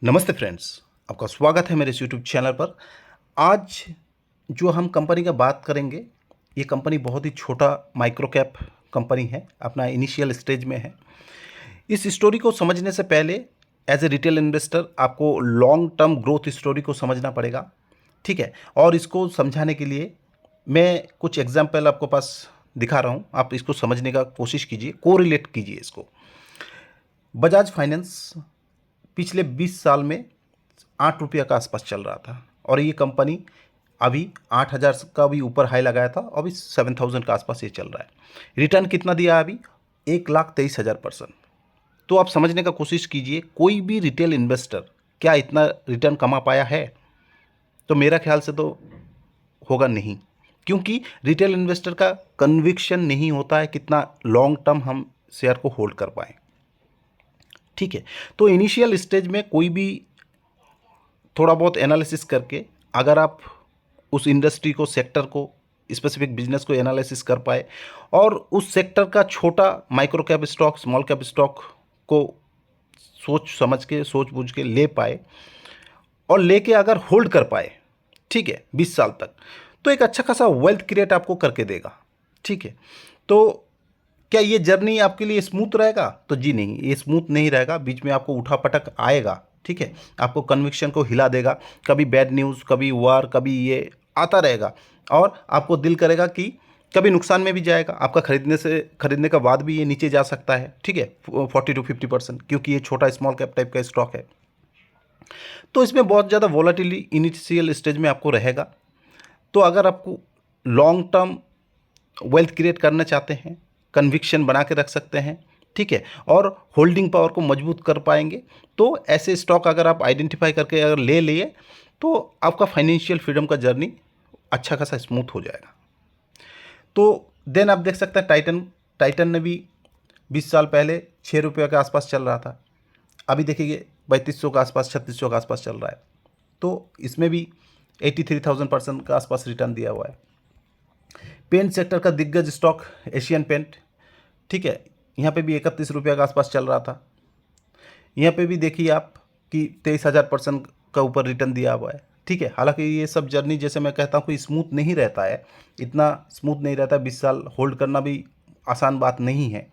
नमस्ते फ्रेंड्स, आपका स्वागत है मेरे इस यूट्यूब चैनल पर। आज जो हम कंपनी का बात करेंगे, ये कंपनी बहुत ही छोटा माइक्रो कैप कंपनी है, अपना इनिशियल स्टेज में है। इस स्टोरी को समझने से पहले एज ए रिटेल इन्वेस्टर आपको लॉन्ग टर्म ग्रोथ स्टोरी को समझना पड़ेगा, ठीक है। और इसको समझाने के लिए मैं कुछ एग्जाम्पल आपको पास दिखा रहा हूँ, आप इसको समझने का कोशिश कीजिए, कोरिलेट कीजिए इसको। बजाज फाइनेंस पिछले 20 साल में 8 रुपये का आसपास चल रहा था और ये कंपनी अभी 8,000 का भी ऊपर हाई लगाया था, अभी 7,000 के आसपास ये चल रहा है। रिटर्न कितना दिया अभी? 1,23,000%। तो आप समझने का कोशिश कीजिए, कोई भी रिटेल इन्वेस्टर क्या इतना रिटर्न कमा पाया है? तो मेरा ख्याल से तो होगा नहीं, क्योंकि रिटेल इन्वेस्टर का कन्विक्शन नहीं होता है कितना लॉन्ग टर्म हम शेयर को होल्ड कर पाएँ, ठीक है। तो इनिशियल स्टेज में कोई भी थोड़ा बहुत एनालिसिस करके अगर आप उस इंडस्ट्री को, सेक्टर को, स्पेसिफिक बिजनेस को एनालिसिस कर पाए और उस सेक्टर का छोटा micro cap stock, small cap stock को सोच समझ के, सोच बूझ के ले पाए और लेके अगर होल्ड कर पाए, ठीक है, 20 साल तक, तो एक अच्छा खासा वेल्थ क्रिएट आपको करके देगा, ठीक है। तो क्या ये जर्नी आपके लिए स्मूथ रहेगा? तो जी नहीं, ये स्मूथ नहीं रहेगा, बीच में आपको उठा पटक आएगा, ठीक है। आपको कन्विक्शन को हिला देगा, कभी बैड न्यूज़, कभी वार, कभी ये आता रहेगा और आपको दिल करेगा कि कभी नुकसान में भी जाएगा, आपका खरीदने का बाद भी ये नीचे जा सकता है, ठीक है, 40 to 50%, क्योंकि ये छोटा स्मॉल कैप टाइप का स्टॉक है। तो इसमें बहुत ज़्यादा वॉलेटिली इनिशियल स्टेज में आपको रहेगा। तो अगर आपको लॉन्ग टर्म वेल्थ क्रिएट करना चाहते हैं, कन्विक्शन बना के रख सकते हैं, ठीक है, और होल्डिंग पावर को मजबूत कर पाएंगे, तो ऐसे स्टॉक अगर आप आइडेंटिफाई करके अगर ले लिए तो आपका फाइनेंशियल फ्रीडम का जर्नी अच्छा खासा स्मूथ हो जाएगा। तो देन आप देख सकते हैं टाइटन ने भी 20 साल पहले 6 रुपये के आसपास चल रहा था, अभी देखिए 3200 के आसपास, 3600 के आसपास चल रहा है। तो इसमें भी 83,000% का आसपास रिटर्न दिया हुआ है। पेंट सेक्टर का दिग्गज स्टॉक एशियन पेंट, ठीक है, यहाँ पे भी 31 रुपये के आसपास चल रहा था। यहाँ पे भी देखिए आप कि 23,000% का ऊपर रिटर्न दिया हुआ है, ठीक है। हालांकि ये सब जर्नी, जैसे मैं कहता हूँ, कि स्मूथ नहीं रहता है, इतना स्मूथ नहीं रहता, 20 साल होल्ड करना भी आसान बात नहीं है।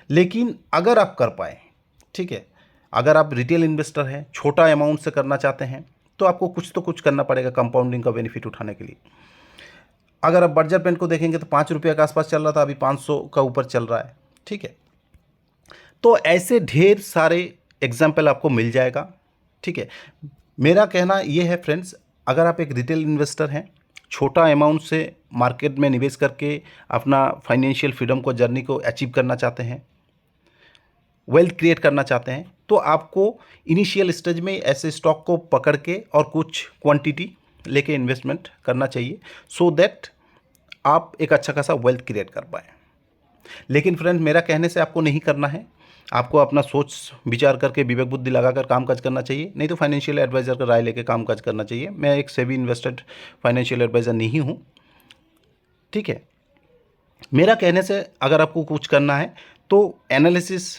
लेकिन अगर आप कर पाए, ठीक है, अगर आप रिटेल इन्वेस्टर हैं, छोटा अमाउंट से करना चाहते हैं, तो आपको कुछ तो कुछ करना पड़ेगा कंपाउंडिंग का बेनिफिट उठाने के लिए। अगर आप बर्जर पेंट को देखेंगे तो 5 रुपये के आसपास चल रहा था, अभी 500 का ऊपर चल रहा है, ठीक है। तो ऐसे ढेर सारे एग्जाम्पल आपको मिल जाएगा, ठीक है। मेरा कहना यह है फ्रेंड्स, अगर आप एक रिटेल इन्वेस्टर हैं, छोटा अमाउंट से मार्केट में निवेश करके अपना फाइनेंशियल फ्रीडम को, जर्नी को अचीव करना चाहते हैं, वेल्थ क्रिएट करना चाहते हैं, तो आपको इनिशियल स्टेज में ऐसे स्टॉक को पकड़ के और कुछ क्वांटिटी लेके इन्वेस्टमेंट करना चाहिए, सो दैट आप एक अच्छा खासा वेल्थ क्रिएट कर पाएँ। लेकिन फ्रेंड, मेरा कहने से आपको नहीं करना है, आपको अपना सोच विचार करके, विवेक बुद्धि लगाकर काम काज करना चाहिए, नहीं तो फाइनेंशियल एडवाइज़र का राय लेकर काम काज करना चाहिए। मैं एक सेबी इन्वेस्टेड फाइनेंशियल एडवाइज़र नहीं हूँ, ठीक है। मेरा कहने से अगर आपको कुछ करना है तो एनालिसिस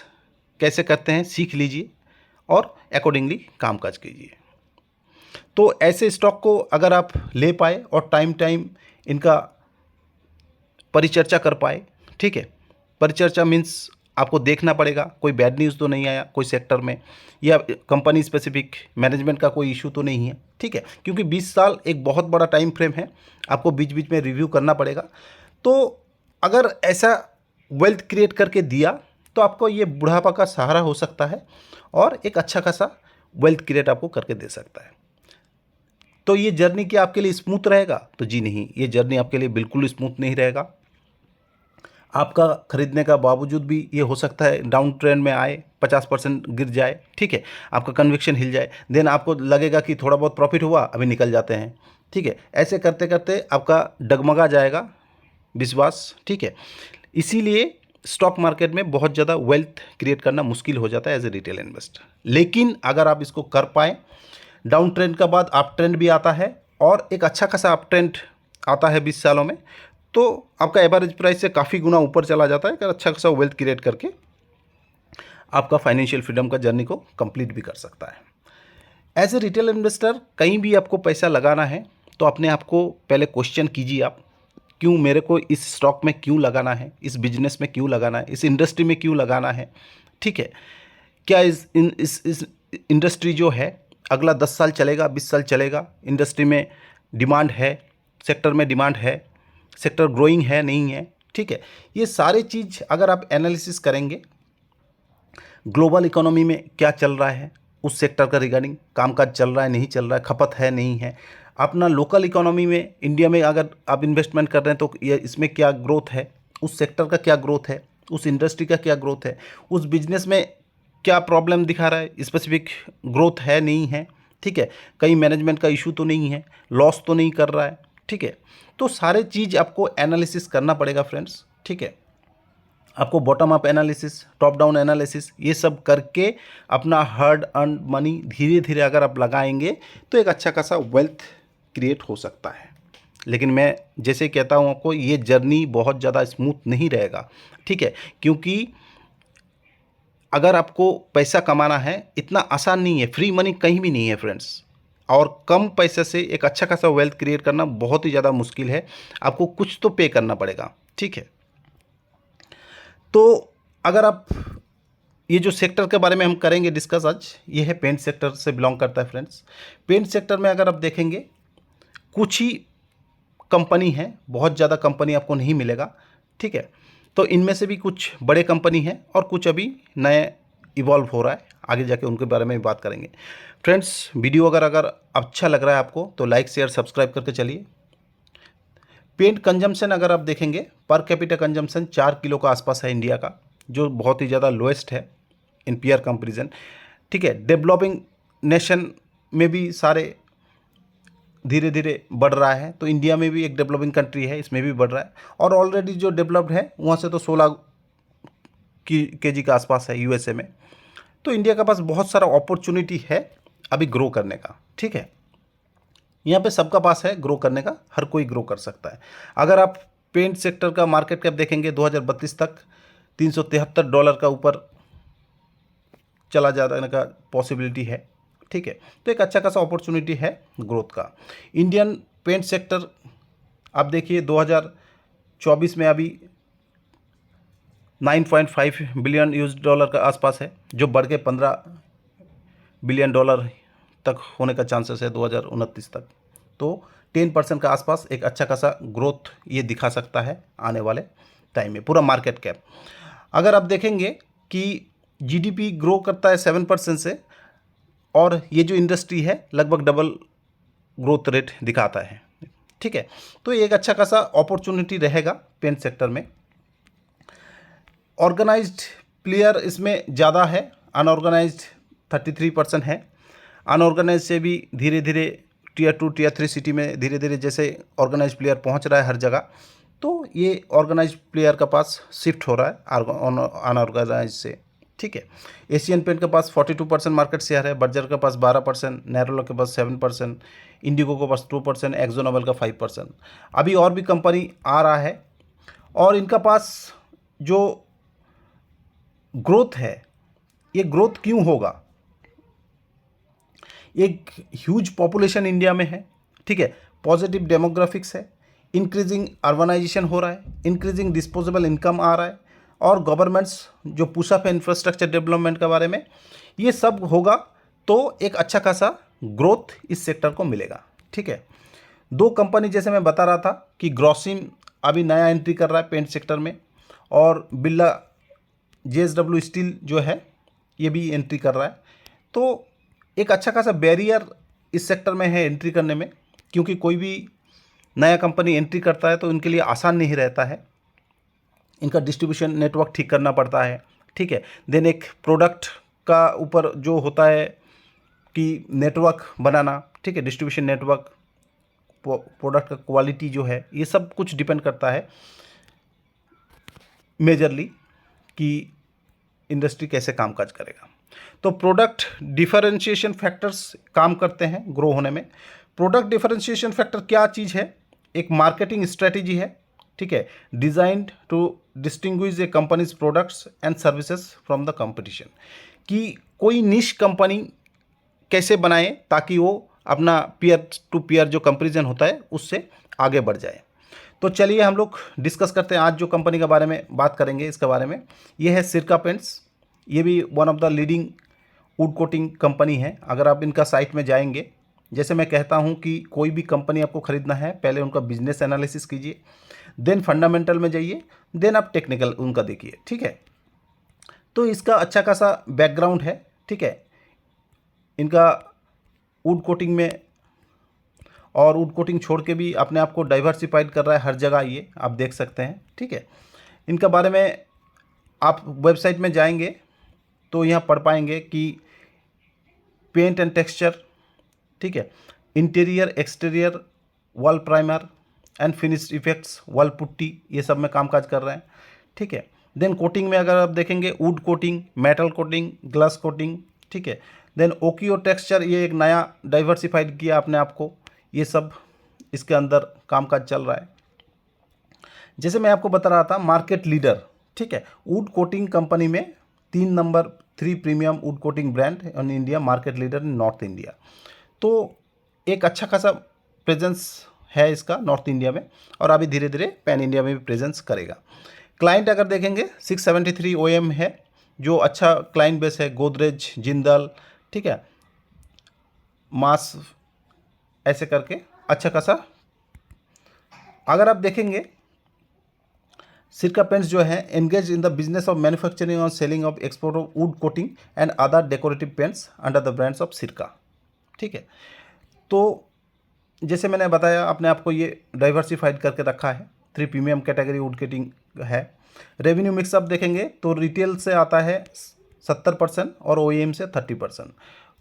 कैसे करते हैं सीख लीजिए और अकॉर्डिंगली काम काज कीजिए। तो ऐसे स्टॉक को अगर आप ले पाए और टाइम टाइम इनका परिचर्चा कर पाए, ठीक है। परिचर्चा मीन्स आपको देखना पड़ेगा कोई बैड न्यूज़ तो नहीं आया कोई सेक्टर में, या कंपनी स्पेसिफिक मैनेजमेंट का कोई इशू तो नहीं है, ठीक है, क्योंकि 20 साल एक बहुत बड़ा टाइम फ्रेम है, आपको बीच बीच में रिव्यू करना पड़ेगा। तो अगर ऐसा वेल्थ क्रिएट करके दिया तो आपको ये बुढ़ापा का सहारा हो सकता है और एक अच्छा खासा वेल्थ क्रिएट आपको करके दे सकता है। तो ये जर्नी क्या आपके लिए स्मूथ रहेगा? तो जी नहीं, ये जर्नी आपके लिए बिल्कुल स्मूथ नहीं रहेगा। आपका खरीदने का बावजूद भी ये हो सकता है डाउन ट्रेंड में आए, 50% गिर जाए, ठीक है, आपका कन्विक्शन हिल जाए, देन आपको लगेगा कि थोड़ा बहुत प्रॉफिट हुआ, अभी निकल जाते हैं, ठीक है। ऐसे करते करते आपका डगमगा जाएगा विश्वास, ठीक है। इसीलिए स्टॉक मार्केट में बहुत ज़्यादा वेल्थ क्रिएट करना मुश्किल हो जाता है एज ए रिटेल इन्वेस्टर। लेकिन अगर आप इसको कर पाएँ, डाउन ट्रेंड का बाद अप ट्रेंड भी आता है और एक अच्छा खासा अप ट्रेंड आता है 20 सालों में, तो आपका एवरेज प्राइस से काफ़ी गुना ऊपर चला जाता है, कि अच्छा खासा वेल्थ क्रिएट करके आपका फाइनेंशियल फ्रीडम का जर्नी को कंप्लीट भी कर सकता है। एज ए रिटेल इन्वेस्टर कहीं भी आपको पैसा लगाना है तो अपने आप को पहले क्वेश्चन कीजिए आप, क्यों मेरे को इस स्टॉक में क्यों लगाना है, इस बिजनेस में क्यों लगाना है, इस इंडस्ट्री में क्यों लगाना है। ठीक है, क्या इस इंडस्ट्री जो है अगला 10 साल चलेगा, 20 साल चलेगा, इंडस्ट्री में डिमांड है, सेक्टर में डिमांड है, सेक्टर ग्रोइंग है नहीं है। ठीक है, ये सारे चीज़ अगर आप एनालिसिस करेंगे, ग्लोबल इकोनॉमी में क्या चल रहा है, उस सेक्टर का रिगार्डिंग कामकाज चल रहा है नहीं चल रहा है, खपत है नहीं है, अपना लोकल इकोनॉमी में इंडिया में अगर आप इन्वेस्टमेंट कर रहे हैं तो ये इसमें क्या ग्रोथ है, उस सेक्टर का क्या ग्रोथ है, उस इंडस्ट्री का क्या ग्रोथ है, उस बिजनेस में क्या प्रॉब्लम दिखा रहा है, स्पेसिफिक ग्रोथ है नहीं है। ठीक है, कहीं मैनेजमेंट का इशू तो नहीं है, लॉस तो नहीं कर रहा है। ठीक है, तो सारे चीज़ आपको एनालिसिस करना पड़ेगा फ्रेंड्स। ठीक है, आपको bottom up analysis, top down analysis, ये सब करके अपना हार्ड अर्न मनी धीरे धीरे अगर आप लगाएंगे तो एक अच्छा खासा वेल्थ क्रिएट हो सकता है। लेकिन मैं जैसे कहता हूँ आपको, ये जर्नी बहुत ज़्यादा स्मूथ नहीं रहेगा। ठीक है, क्योंकि अगर आपको पैसा कमाना है इतना आसान नहीं है, फ्री मनी कहीं भी नहीं है फ्रेंड्स, और कम पैसे से एक अच्छा खासा वेल्थ क्रिएट करना बहुत ही ज़्यादा मुश्किल है, आपको कुछ तो पे करना पड़ेगा। ठीक है, तो अगर आप ये जो सेक्टर के बारे में हम करेंगे डिस्कस आज, ये है पेंट सेक्टर से बिलोंग करता है फ्रेंड्स। पेंट सेक्टर में अगर आप देखेंगे कुछ ही कंपनी है, बहुत ज़्यादा कंपनी आपको नहीं मिलेगा। ठीक है, तो इनमें से भी कुछ बड़े कंपनी हैं और कुछ अभी नए इवॉल्व हो रहा है, आगे जाके उनके बारे में भी बात करेंगे। फ्रेंड्स, वीडियो अगर अच्छा लग रहा है आपको तो लाइक शेयर सब्सक्राइब करके चलिए। पेंट कंजम्पशन अगर आप देखेंगे, पर कैपिटा कंजम्पशन 4 किलो का आसपास है इंडिया का, जो बहुत ही ज़्यादा लोएस्ट है इन पीयर कंपेरिजन। ठीक है, डेवलपिंग नेशन में भी सारे धीरे धीरे बढ़ रहा है, तो इंडिया में भी एक डेवलपिंग कंट्री है, इसमें भी बढ़ रहा है, और ऑलरेडी जो डेवलप्ड है वहाँ से तो 16 केजी के आसपास है यूएसए में। तो इंडिया के पास बहुत सारा अपॉर्चुनिटी है अभी ग्रो करने का। ठीक है, यहाँ पे सबका पास है ग्रो करने का, हर कोई ग्रो कर सकता है। अगर आप पेंट सेक्टर का मार्केट कैप देखेंगे 2032 तक $373 का ऊपर चला जाने का पॉसिबिलिटी है। ठीक है, तो एक अच्छा खासा अपॉर्चुनिटी है ग्रोथ का। इंडियन पेंट सेक्टर आप देखिए 2024 में अभी 9.5 बिलियन यूएस डॉलर का आसपास है, जो बढ़ के 15 बिलियन डॉलर तक होने का चांसेस है 2029 तक। तो 10% का आसपास एक अच्छा खासा ग्रोथ ये दिखा सकता है आने वाले टाइम में, पूरा मार्केट कैप। अगर आप देखेंगे कि जीडीपी ग्रो करता है 7% से, और ये जो इंडस्ट्री है लगभग डबल ग्रोथ रेट दिखाता है। ठीक है, तो ये एक अच्छा खासा अपॉर्चुनिटी रहेगा पेंट सेक्टर में। ऑर्गेनाइज्ड प्लेयर इसमें ज़्यादा है, अनऑर्गेनाइज्ड 33% है। अनऑर्गेनाइज से भी धीरे धीरे टियर 2 टियर 3 सिटी में धीरे धीरे जैसे ऑर्गेनाइज प्लेयर पहुंच रहा है हर जगह, तो ये ऑर्गेनाइज प्लेयर का पास शिफ्ट हो रहा है अनऑर्गेनाइज से। ठीक है, एशियन पेंट के पास 42% मार्केट शेयर है, बर्जर के पास 12%, नेरोलॉक के पास 7%, इंडिगो के पास 2%, एक्जो नोबेल का 5%। अभी और भी कंपनी आ रहा है, और इनका पास जो ग्रोथ है, ये ग्रोथ क्यों होगा, एक ह्यूज पॉपुलेशन इंडिया में है। ठीक है, पॉजिटिव डेमोग्राफिक्स है, इंक्रीजिंग अर्बनाइजेशन हो रहा है, इंक्रीजिंग डिस्पोजेबल इनकम आ रहा है, और गवर्नमेंट्स जो पुशअप है इंफ्रास्ट्रक्चर डेवलपमेंट के बारे में, ये सब होगा तो एक अच्छा खासा ग्रोथ इस सेक्टर को मिलेगा। ठीक है, दो कंपनी जैसे मैं बता रहा था कि ग्रोसिम अभी नया एंट्री कर रहा है पेंट सेक्टर में, और बिरला JSW स्टील जो है ये भी एंट्री कर रहा है। तो एक अच्छा खासा बैरियर इस सेक्टर में है एंट्री करने में, क्योंकि कोई भी नया कंपनी एंट्री करता है तो इनके लिए आसान नहीं रहता है, इनका डिस्ट्रीब्यूशन नेटवर्क ठीक करना पड़ता है। ठीक है, देन एक प्रोडक्ट का ऊपर जो होता है कि नेटवर्क बनाना, ठीक है, डिस्ट्रीब्यूशन नेटवर्क, प्रोडक्ट का क्वालिटी जो है, ये सब कुछ डिपेंड करता है मेजरली कि इंडस्ट्री कैसे कामकाज करेगा। तो प्रोडक्ट डिफरेंशिएशन फैक्टर्स काम करते हैं ग्रो होने में। प्रोडक्ट डिफरेंशिएशन फैक्टर क्या चीज़ है, एक मार्केटिंग स्ट्रेटेजी है। ठीक है, designed to distinguish a company's products and services from the competition, कि कोई निश कंपनी कैसे बनाएं ताकि वो अपना पीयर टू पीयर जो कंपैरिजन होता है उससे आगे बढ़ जाए। तो चलिए हम लोग डिस्कस करते हैं। आज जो कंपनी के बारे में बात करेंगे इसके बारे में, ये है सिरका पेंट्स। ये भी one of the leading would coating company है। अगर आप इनका साइट में जाएंगे, जैसे मैं कहता हूं कि कोई भी कंपनी आपको खरीदना है पहले उनका बिजनेस एनालिसिस कीजिए, देन फंडामेंटल में जाइए, देन आप टेक्निकल उनका देखिए, ठीक है। तो इसका अच्छा खासा बैकग्राउंड है, ठीक है। इनका वुड कोटिंग में और वुड कोटिंग छोड़ के भी अपने आप को डाइवर्सिफाइड कर रहा है हर जगह, ये आप देख सकते हैं, ठीक है। इनका बारे में आप वेबसाइट में जाएंगे तो यहाँ पढ़ पाएंगे कि पेंट एंड टेक्सचर, ठीक है, interior exterior, wall primer and finished effects, wall putty, ये सब में कामकाज कर रहे हैं, ठीक है। देन कोटिंग में अगर आप देखेंगे would coating, metal coating, glass coating, ठीक है। देन ओकियो टेक्सचर, ये एक नया डाइवर्सिफाइड किया अपने आप को, ये सब इसके अंदर कामकाज चल रहा है। जैसे मैं आपको बता रहा था मार्केट लीडर, ठीक है, वुड कोटिंग कंपनी में 3 number 3 premium would coating brand in India, market leader in north India. तो एक अच्छा खासा प्रेजेंस है इसका नॉर्थ इंडिया में, और अभी धीरे धीरे पैन इंडिया में भी प्रेजेंस करेगा। क्लाइंट अगर देखेंगे 673 OEM है, जो अच्छा क्लाइंट बेस है। गोदरेज, जिंदल, ठीक है, मास, ऐसे करके अच्छा खासा। अगर आप देखेंगे सिरका पेंट्स जो है engage in the business of manufacturing और selling of export of wood coating and other decorative paints under the brands of Sirca, ठीक है। तो जैसे मैंने बताया अपने आप को ये डाइवर्सिफाइड करके रखा है, 3 प्रीमियम कैटेगरी वुड कोटिंग है। रेवेन्यू मिक्स आप देखेंगे तो रिटेल से आता है 70% और OEM से 30%।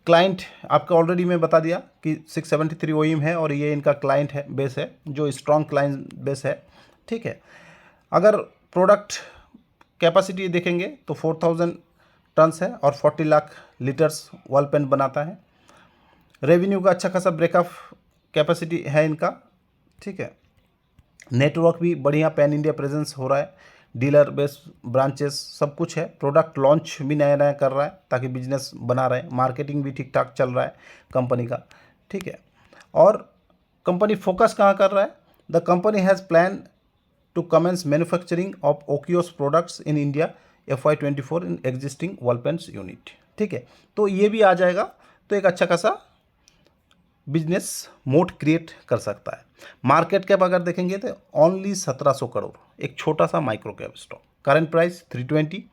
क्लाइंट आपका ऑलरेडी मैं बता दिया कि 673 OEM है और ये इनका क्लाइंट है बेस है, जो स्ट्रॉन्ग क्लाइंट बेस है, ठीक है। अगर प्रोडक्ट कैपेसिटी देखेंगे तो 4000 टन्स है और 40 लाख लीटर्स वॉल पेंट बनाता है। रेवेन्यू का अच्छा खासा ब्रेकअप कैपेसिटी है इनका, ठीक है। नेटवर्क भी बढ़िया पैन इंडिया प्रेजेंस हो रहा है, डीलर बेस ब्रांचेस सब कुछ है। प्रोडक्ट लॉन्च भी नया नया कर रहा है ताकि बिजनेस बना रहे। मार्केटिंग भी ठीक ठाक चल रहा है कंपनी का, ठीक है। और कंपनी फोकस कहाँ कर रहा है? The company has plan to commence manufacturing of Oikos products in India FY24 in existing wall paints unit, ठीक है। तो ये भी आ जाएगा, तो एक अच्छा खासा बिजनेस मोड क्रिएट कर सकता है। मार्केट कैप अगर देखेंगे तो ओनली 1700 करोड़, एक छोटा सा micro cap stock. Current price 320,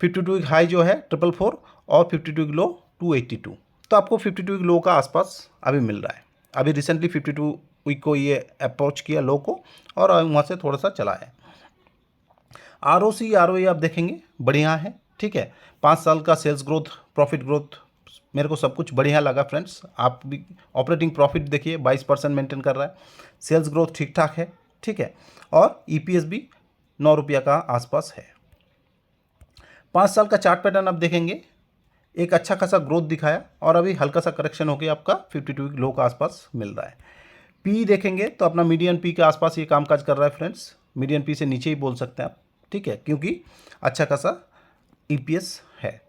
52 week high जो है 444 और 52 वीक लो 282। तो आपको 52 वीक लो का आसपास अभी मिल रहा है। अभी रिसेंटली 52 वीक को ये अप्रोच किया लो को और वहाँ से थोड़ा सा चला है। ROC ROE आप देखेंगे बढ़िया है, ठीक है। 5 साल का सेल्स ग्रोथ, प्रॉफिट ग्रोथ, मेरे को सब कुछ बढ़िया लगा फ्रेंड्स। आप भी ऑपरेटिंग प्रॉफिट देखिए 22% मेंटेन कर रहा है, सेल्स ग्रोथ ठीक ठाक है, ठीक है। और EPS भी 9 रुपया का आसपास है। 5 साल का चार्ट पैटर्न आप देखेंगे, एक अच्छा खासा ग्रोथ दिखाया और अभी हल्का सा करेक्शन होकर आपका 52 वीक लो का आसपास मिल रहा है। पी देखेंगे तो अपना मीडियन पी के आसपास ये कामकाज कर रहा है फ्रेंड्स। मीडियन पी से नीचे ही बोल सकते हैं आप, ठीक है, क्योंकि अच्छा खासा EPS है।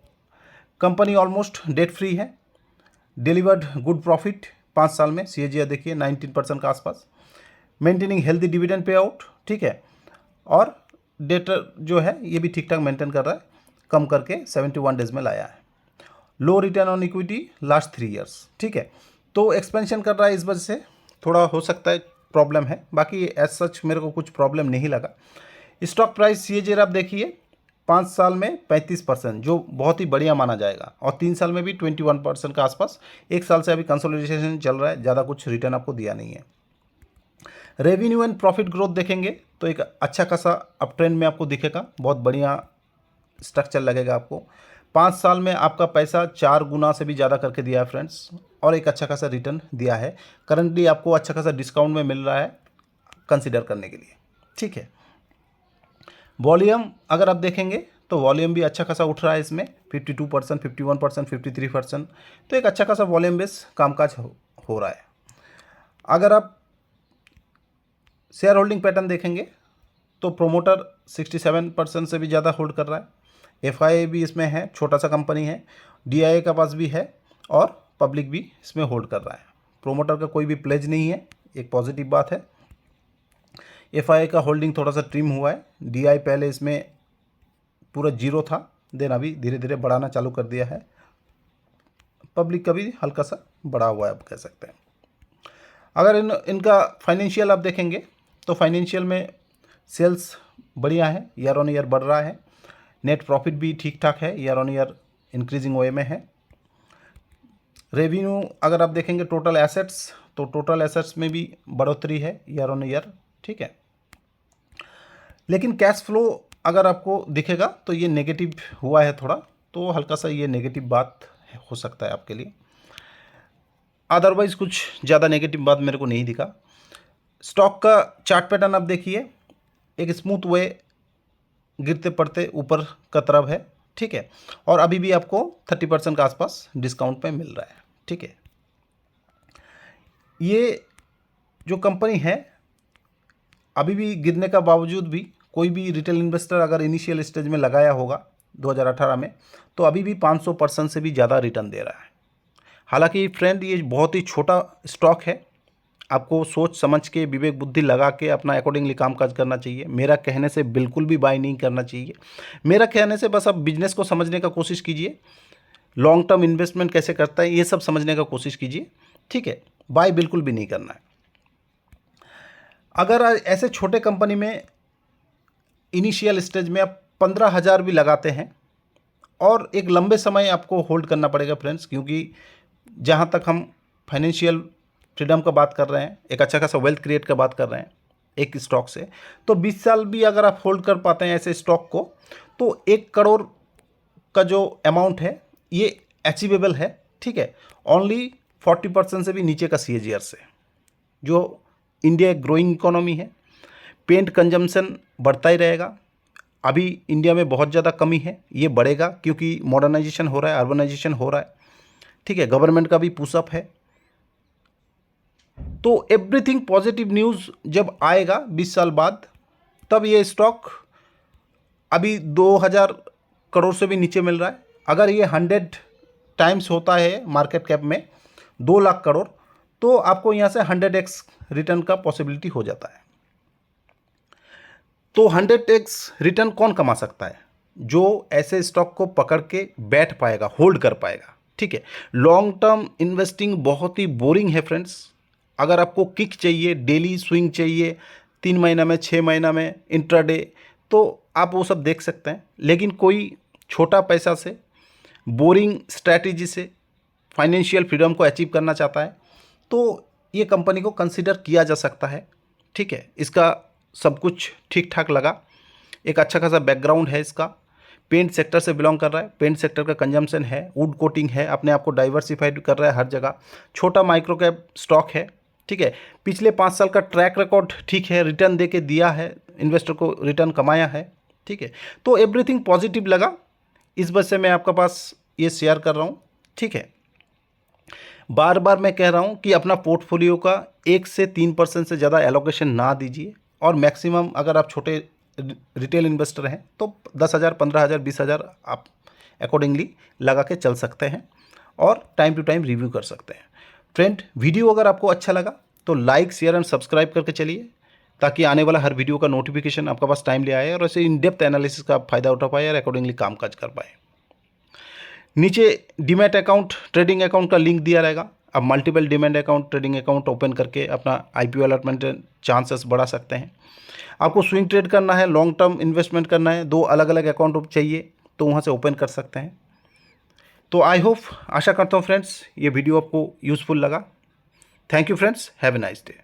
कंपनी ऑलमोस्ट डेट फ्री है, डिलीवर्ड गुड प्रॉफिट 5 साल में। CAGR देखिए 19% का आसपास, maintaining healthy dividend pay out, ठीक है। और डेट जो है ये भी ठीक ठाक मेंटेन कर रहा है, कम करके 71 डेज में लाया है। Low return on equity last 3 years, ठीक है। तो एक्सपेंशन कर रहा है, इस वजह से थोड़ा हो सकता है प्रॉब्लम है, बाकी एज सच मेरे को कुछ प्रॉब्लम नहीं लगा। स्टॉक प्राइस CAGR आप देखिए 5 साल में 35%, जो बहुत ही बढ़िया माना जाएगा, और 3 साल में भी 21% का आसपास। 1 साल से अभी कंसोलिडेशन चल रहा है, ज़्यादा कुछ रिटर्न आपको दिया नहीं है। रेवेन्यू एंड प्रॉफिट ग्रोथ देखेंगे तो एक अच्छा खासा अप ट्रेंड में आपको दिखेगा, बहुत बढ़िया स्ट्रक्चर लगेगा आपको। 5 साल में आपका पैसा 4 गुना से भी ज़्यादा करके दिया है फ्रेंड्स, और एक अच्छा खासा रिटर्न दिया है। करंटली आपको अच्छा खासा डिस्काउंट में मिल रहा है कंसिडर करने के लिए, ठीक है। वॉल्यूम अगर आप देखेंगे तो वॉल्यूम भी अच्छा खासा उठ रहा है इसमें, 52%, 51%, 53%। तो एक अच्छा खासा वॉल्यूम बेस कामकाज हो रहा है। अगर आप शेयर होल्डिंग पैटर्न देखेंगे तो प्रोमोटर 67% से भी ज़्यादा होल्ड कर रहा है। FIA भी इसमें है, छोटा सा कंपनी है। DIA का पास भी है और पब्लिक भी इसमें होल्ड कर रहा है। प्रोमोटर का कोई भी प्लेज नहीं है, एक पॉजिटिव बात है। FII का होल्डिंग थोड़ा सा ट्रिम हुआ है। DI पहले इसमें पूरा जीरो था, देन अभी धीरे धीरे बढ़ाना चालू कर दिया है। पब्लिक का भी हल्का सा बढ़ा हुआ है, आप कह सकते हैं। अगर इनका फाइनेंशियल आप देखेंगे तो फाइनेंशियल में सेल्स बढ़िया है, ईयर ऑन ईयर बढ़ रहा है। नेट प्रॉफिट भी ठीक ठाक है, ईयर ऑन ईयर इंक्रीजिंग वे में है। रेवेन्यू अगर आप देखेंगे टोटल एसेट्स, तो टोटल एसेट्स में भी बढ़ोतरी है ईयर ऑन ईयर, ठीक है। लेकिन कैश फ्लो अगर आपको दिखेगा तो ये नेगेटिव हुआ है थोड़ा, तो हल्का सा ये नेगेटिव बात हो सकता है आपके लिए। अदरवाइज कुछ ज़्यादा नेगेटिव बात मेरे को नहीं दिखा। स्टॉक का चार्ट पैटर्न आप देखिए, एक स्मूथ वे गिरते पड़ते ऊपर का तरफ है, ठीक है। और अभी भी आपको 30% के आसपास डिस्काउंट पे मिल रहा है, ठीक है। ये जो कंपनी है अभी भी गिरने का बावजूद भी कोई भी रिटेल इन्वेस्टर अगर इनिशियल स्टेज में लगाया होगा 2018 में, तो अभी भी 500% से भी ज़्यादा रिटर्न दे रहा है। हालांकि फ्रेंड ये बहुत ही छोटा स्टॉक है, आपको सोच समझ के विवेक बुद्धि लगा के अपना अकॉर्डिंगली कामकाज करना चाहिए। मेरा कहने से बिल्कुल भी बाय नहीं करना चाहिए। मेरा कहने से बस आप बिजनेस को समझने का कोशिश कीजिए, लॉन्ग टर्म इन्वेस्टमेंट कैसे करता है ये सब समझने का कोशिश कीजिए, ठीक है। बाय बिल्कुल भी नहीं करना है। अगर ऐसे छोटे कंपनी में इनिशियल स्टेज में आप 15,000 भी लगाते हैं और एक लंबे समय आपको होल्ड करना पड़ेगा फ्रेंड्स, क्योंकि जहाँ तक हम फाइनेंशियल फ्रीडम का बात कर रहे हैं, एक अच्छा खासा वेल्थ क्रिएट का बात कर रहे हैं एक स्टॉक से, तो 20 साल भी अगर आप होल्ड कर पाते हैं ऐसे स्टॉक को, तो 1 करोड़ का जो अमाउंट है ये अचीवेबल है, ठीक है। ओनली 40% से भी नीचे का CAGR से, जो इंडिया एक ग्रोइंग इकोनॉमी है, पेंट कंजम्पशन बढ़ता ही रहेगा। अभी इंडिया में बहुत ज़्यादा कमी है, ये बढ़ेगा क्योंकि मॉडर्नाइजेशन हो रहा है, अर्बनाइजेशन हो रहा है, ठीक है। गवर्नमेंट का भी पुशअप है। तो एवरीथिंग पॉजिटिव न्यूज़ जब आएगा 20 साल बाद, तब ये स्टॉक अभी 2000 करोड़ से भी नीचे मिल रहा है। अगर ये 100 टाइम्स होता है मार्केट कैप में 2 लाख करोड़, तो आपको यहाँ से 100x रिटर्न का पॉसिबिलिटी हो जाता है। तो 100x रिटर्न कौन कमा सकता है? जो ऐसे स्टॉक को पकड़ के बैठ पाएगा, होल्ड कर पाएगा, ठीक है। लॉन्ग टर्म इन्वेस्टिंग बहुत ही बोरिंग है फ्रेंड्स। अगर आपको किक चाहिए, डेली स्विंग चाहिए, 3 महीना में, 6 महीना में, इंट्राडे, तो आप वो सब देख सकते हैं। लेकिन कोई छोटा पैसा से, बोरिंग स्ट्रैटेजी से फाइनेंशियल फ्रीडम को अचीव करना चाहता है, तो ये कंपनी को कंसिडर किया जा सकता है, ठीक है। इसका सब कुछ ठीक ठाक लगा, एक अच्छा खासा बैकग्राउंड है इसका, पेंट सेक्टर से बिलोंग कर रहा है, पेंट सेक्टर का कंजम्पशन है, वुड कोटिंग है, अपने आप को डाइवर्सिफाइड कर रहा है हर जगह, छोटा माइक्रो कैप स्टॉक है, ठीक है। पिछले 5 साल का ट्रैक रिकॉर्ड ठीक है, रिटर्न दे के दिया है, इन्वेस्टर को रिटर्न कमाया है, ठीक है। तो एवरीथिंग पॉजिटिव लगा, इस वजह से मैं आपके पास ये शेयर कर रहा हूँ, ठीक है। बार बार मैं कह रहा हूँ कि अपना पोर्टफोलियो का 1 से 3% से ज़्यादा एलोकेशन ना दीजिए, और मैक्सिमम अगर आप छोटे रिटेल इन्वेस्टर हैं तो 10,000, 15,000, 20,000 आप अकॉर्डिंगली लगा के चल सकते हैं और टाइम टू टाइम रिव्यू कर सकते हैं। फ्रेंड, वीडियो अगर आपको अच्छा लगा तो लाइक, शेयर एंड सब्सक्राइब करके चलिए, ताकि आने वाला हर वीडियो का नोटिफिकेशन आपके पास टाइम ले आए और ऐसे इन डेप्थ एनालिसिस का आप फायदा उठा पाए और अकॉर्डिंगली कामकाज कर पाए। नीचे डीमैट अकाउंट, ट्रेडिंग अकाउंट का लिंक दिया रहेगा। आप multiple demat account, trading account open करके अपना IPO अलॉटमेंट चांसेस बढ़ा सकते हैं। आपको स्विंग ट्रेड करना है, लॉन्ग टर्म इन्वेस्टमेंट करना है, 2 अलग अलग अकाउंट चाहिए तो वहाँ से ओपन कर सकते हैं। तो आई होप, आशा करता हूँ फ्रेंड्स ये वीडियो आपको यूज़फुल लगा। Thank you friends, have a nice day.